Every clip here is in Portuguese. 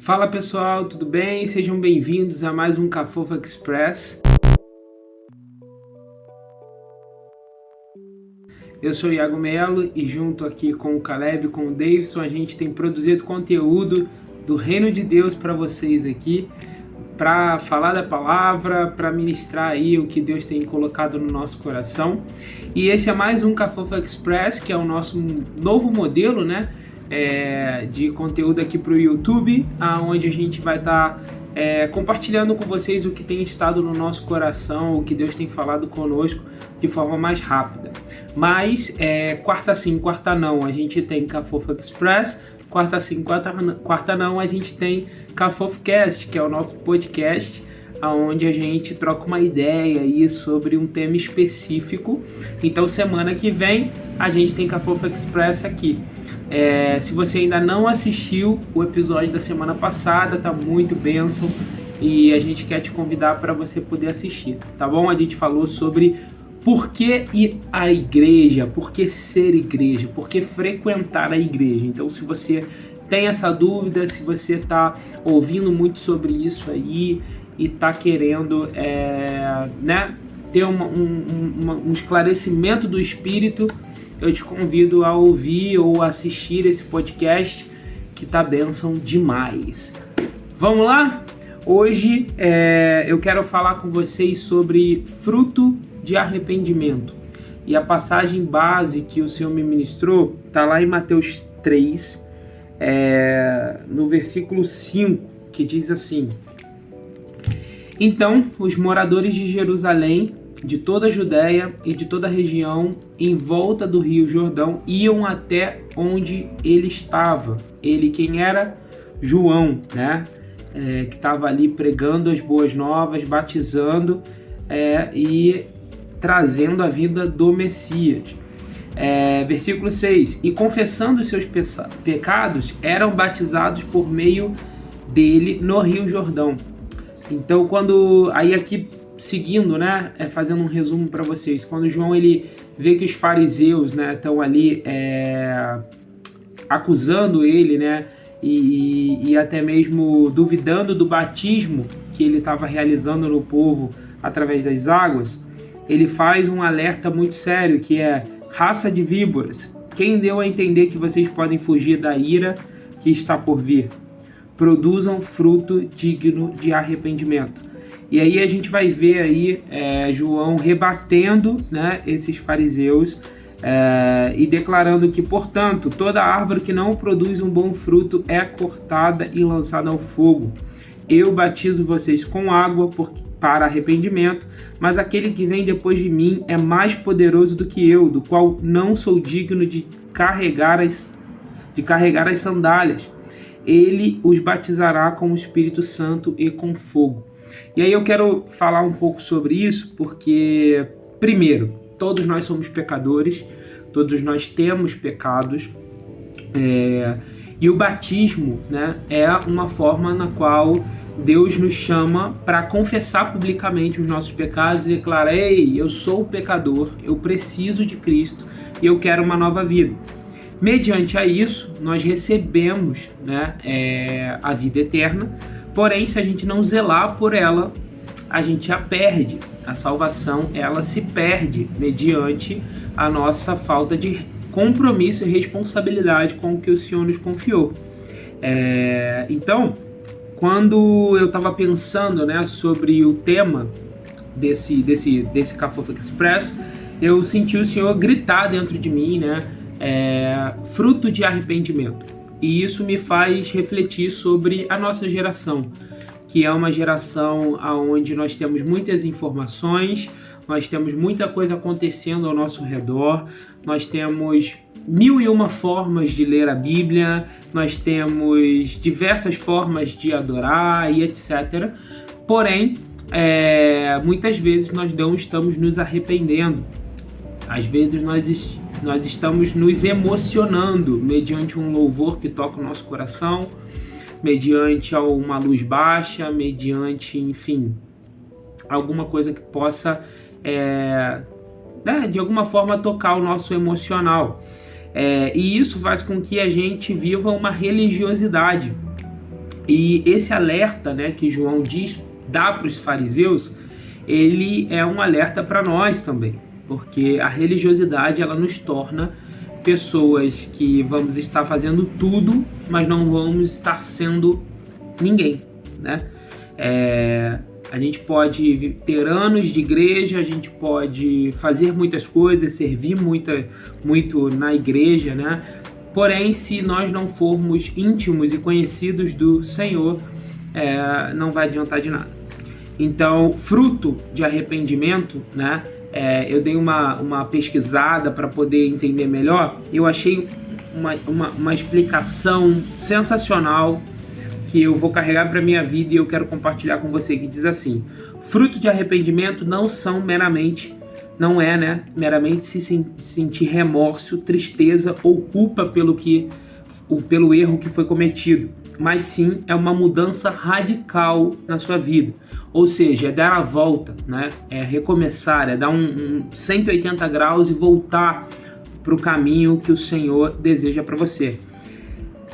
Fala pessoal, tudo bem? Sejam bem-vindos a mais um Cafofa Express. Eu sou o Iago Melo e junto aqui com o Caleb e com o Davidson a gente tem produzido conteúdo do Reino de Deus para vocês aqui, para falar da palavra, para ministrar aí o que Deus tem colocado no nosso coração. E esse é mais um Cafofa Express, que é o nosso novo modelo, né? De conteúdo aqui para o YouTube, onde a gente vai estar compartilhando com vocês o que tem estado no nosso coração, o que Deus tem falado conosco de forma mais rápida. Mas quarta sim, quarta não, a gente tem Cafofa Express, quarta sim, quarta não, a gente tem Cafofcast, que é o nosso podcast, onde a gente troca uma ideia aí sobre um tema específico. Então semana que vem a gente tem Cafofa Express aqui. Se você ainda não assistiu o episódio da semana passada, tá muito bênção e a gente quer te convidar para você poder assistir, tá bom? A gente falou sobre por que ir à igreja, por que ser igreja, por que frequentar a igreja. Então, se você tem essa dúvida, se você está ouvindo muito sobre isso aí e está querendo ter um esclarecimento do Espírito, eu te convido a ouvir ou assistir esse podcast que tá bênção demais. Vamos lá? Hoje eu quero falar com vocês sobre fruto de arrependimento. E a passagem base que o Senhor me ministrou está lá em Mateus 3, no versículo 5, que diz assim: Então os moradores de Jerusalém, de toda a Judéia e de toda a região em volta do rio Jordão iam até onde ele estava. Ele, quem era? João, né? Que estava ali pregando as boas novas, batizando e trazendo a vida do Messias. Versículo 6: E confessando os seus pecados, eram batizados por meio dele no rio Jordão. Então, seguindo, né, fazendo um resumo para vocês, quando João ele vê que os fariseus, né, estão ali acusando ele, né, e até mesmo duvidando do batismo que ele estava realizando no povo através das águas, ele faz um alerta muito sério, que é: raça de víboras, quem deu a entender que vocês podem fugir da ira que está por vir? Produzam fruto digno de arrependimento. E aí a gente vai ver aí João rebatendo, né, esses fariseus e declarando que, portanto, toda árvore que não produz um bom fruto é cortada e lançada ao fogo. Eu batizo vocês com água para arrependimento, mas aquele que vem depois de mim é mais poderoso do que eu, do qual não sou digno de carregar as sandálias. Ele os batizará com o Espírito Santo e com fogo. E aí eu quero falar um pouco sobre isso porque, primeiro, todos nós somos pecadores, todos nós temos pecados, e o batismo, né, é uma forma na qual Deus nos chama para confessar publicamente os nossos pecados e declarar: ei, eu sou pecador, eu preciso de Cristo e eu quero uma nova vida. Mediante a isso, nós recebemos, né, a vida eterna, porém, se a gente não zelar por ela, a gente a perde. A salvação, ela se perde mediante a nossa falta de compromisso e responsabilidade com o que o Senhor nos confiou. Então, quando eu estava pensando, né, sobre o tema desse Cafofa Express, eu senti o Senhor gritar dentro de mim, né, fruto de arrependimento. E isso me faz refletir sobre a nossa geração, que é uma geração onde nós temos muitas informações, nós temos muita coisa acontecendo ao nosso redor, nós temos 1001 formas de ler a Bíblia, nós temos diversas formas de adorar e etc. Porém, muitas vezes nós não estamos nos arrependendo. Às vezes nós estamos nos emocionando mediante um louvor que toca o nosso coração, mediante uma luz baixa, mediante, enfim, alguma coisa que possa, de alguma forma, tocar o nosso emocional. E isso faz com que a gente viva uma religiosidade. E esse alerta, né, que João dá para os fariseus, ele é um alerta para nós também, porque a religiosidade ela nos torna pessoas que vamos estar fazendo tudo, mas não vamos estar sendo ninguém, né? A gente pode ter anos de igreja, a gente pode fazer muitas coisas, servir muito na igreja, né? Porém, se nós não formos íntimos e conhecidos do Senhor, não vai adiantar de nada. Então, fruto de arrependimento, né? Eu dei uma pesquisada para poder entender melhor. Eu achei uma explicação sensacional que eu vou carregar para minha vida e eu quero compartilhar com você, que diz assim: fruto de arrependimento não é meramente se sentir remorso, tristeza ou culpa pelo erro que foi cometido, mas sim é uma mudança radical na sua vida. Ou seja, é dar a volta, né? É recomeçar, é dar um 180 graus e voltar para o caminho que o Senhor deseja para você.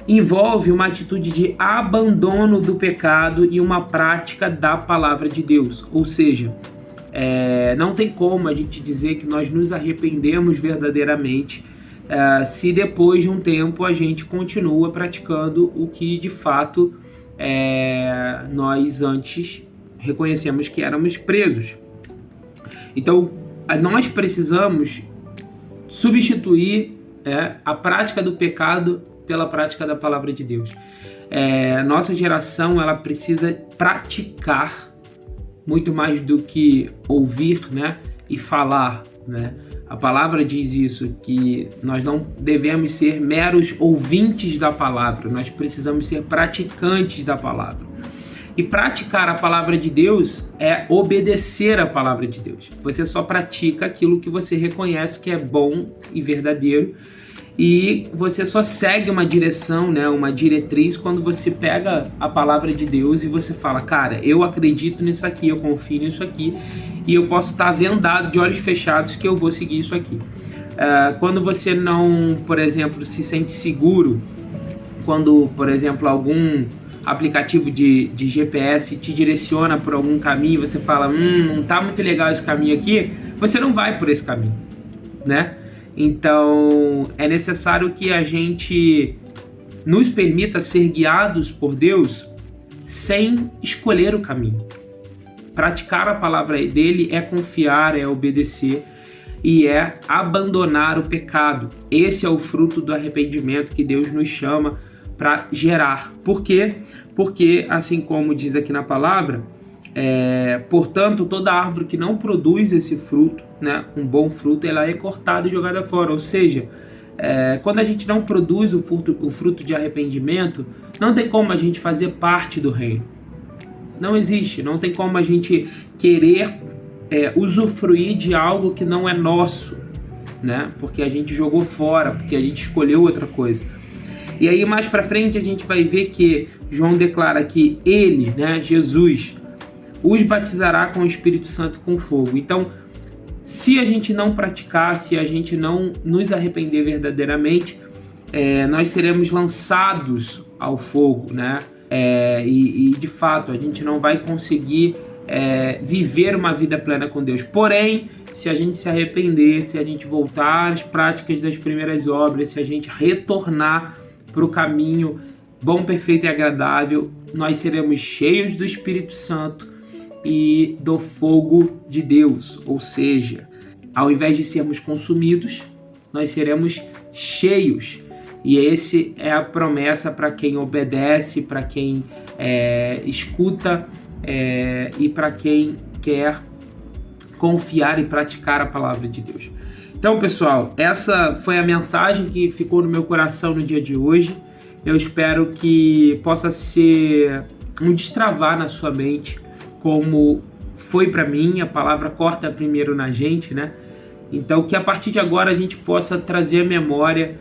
Envolve uma atitude de abandono do pecado e uma prática da palavra de Deus. Ou seja, não tem como a gente dizer que nós nos arrependemos verdadeiramente se depois de um tempo a gente continua praticando o que de fato nós antes reconhecemos que éramos presos. Então, nós precisamos substituir a prática do pecado pela prática da palavra de Deus. Nossa geração ela precisa praticar muito mais do que ouvir, né, e falar, né? A palavra diz isso, que nós não devemos ser meros ouvintes da palavra, nós precisamos ser praticantes da palavra. E praticar a palavra de Deus é obedecer a palavra de Deus. Você só pratica aquilo que você reconhece que é bom e verdadeiro, e você só segue uma direção, né, uma diretriz, quando você pega a palavra de Deus e você fala: cara, eu acredito nisso aqui, eu confio nisso aqui, e eu posso estar vendado de olhos fechados que eu vou seguir isso aqui. Quando você não, por exemplo, se sente seguro, quando, por exemplo, algum aplicativo de GPS te direciona por algum caminho, você fala: não tá muito legal esse caminho aqui, você não vai por esse caminho, né? Então, é necessário que a gente nos permita ser guiados por Deus sem escolher o caminho. Praticar a palavra dele é confiar, é obedecer e é abandonar o pecado. Esse é o fruto do arrependimento que Deus nos chama para gerar. Por quê? Porque, assim como diz aqui na palavra, portanto, toda árvore que não produz esse fruto, né, um bom fruto, ela é cortada e jogada fora. Ou seja, quando a gente não produz o fruto de arrependimento, não tem como a gente fazer parte do reino. Não existe, não tem como a gente querer usufruir de algo que não é nosso, né? Porque a gente jogou fora, porque a gente escolheu outra coisa. E aí mais para frente a gente vai ver que João declara que ele, né, Jesus, os batizará com o Espírito Santo e com fogo. Então, se a gente não praticar, se a gente não nos arrepender verdadeiramente, nós seremos lançados ao fogo, né? E de fato a gente não vai conseguir viver uma vida plena com Deus. Porém, se a gente se arrepender, se a gente voltar às práticas das primeiras obras, se a gente retornar para o caminho bom, perfeito e agradável, nós seremos cheios do Espírito Santo e do fogo de Deus. Ou seja, ao invés de sermos consumidos, nós seremos cheios. E esse é a promessa para quem obedece, para quem escuta e para quem quer confiar e praticar a palavra de Deus. Então, pessoal, essa foi a mensagem que ficou no meu coração no dia de hoje. Eu espero que possa ser um destravar na sua mente, como foi para mim. A palavra corta primeiro na gente, né? Então, que a partir de agora a gente possa trazer à memória,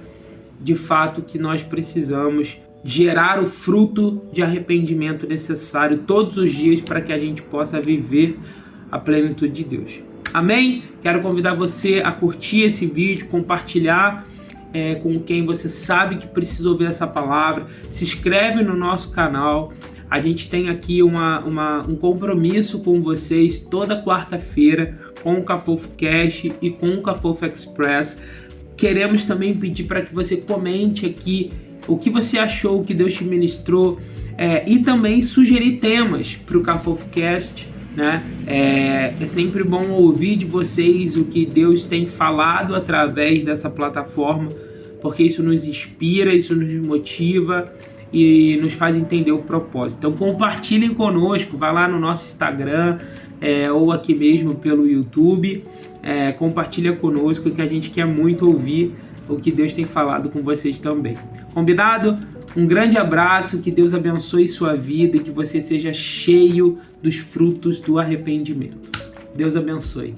de fato, que nós precisamos gerar o fruto de arrependimento necessário todos os dias para que a gente possa viver a plenitude de Deus. Amém? Quero convidar você a curtir esse vídeo, compartilhar com quem você sabe que precisa ouvir essa palavra. Se inscreve no nosso canal. A gente tem aqui um compromisso com vocês toda quarta-feira com o CaFoFoCast e com o CaFofo Express. Queremos também pedir para que você comente aqui o que você achou, o que Deus te ministrou, e também sugerir temas para o CaFoFoCast, né? É sempre bom ouvir de vocês o que Deus tem falado através dessa plataforma, porque isso nos inspira, isso nos motiva e nos faz entender o propósito. Então compartilhem conosco, vai lá no nosso Instagram, ou aqui mesmo pelo YouTube, compartilha conosco que a gente quer muito ouvir o que Deus tem falado com vocês também. Combinado? Um grande abraço, que Deus abençoe sua vida e que você seja cheio dos frutos do arrependimento. Deus abençoe.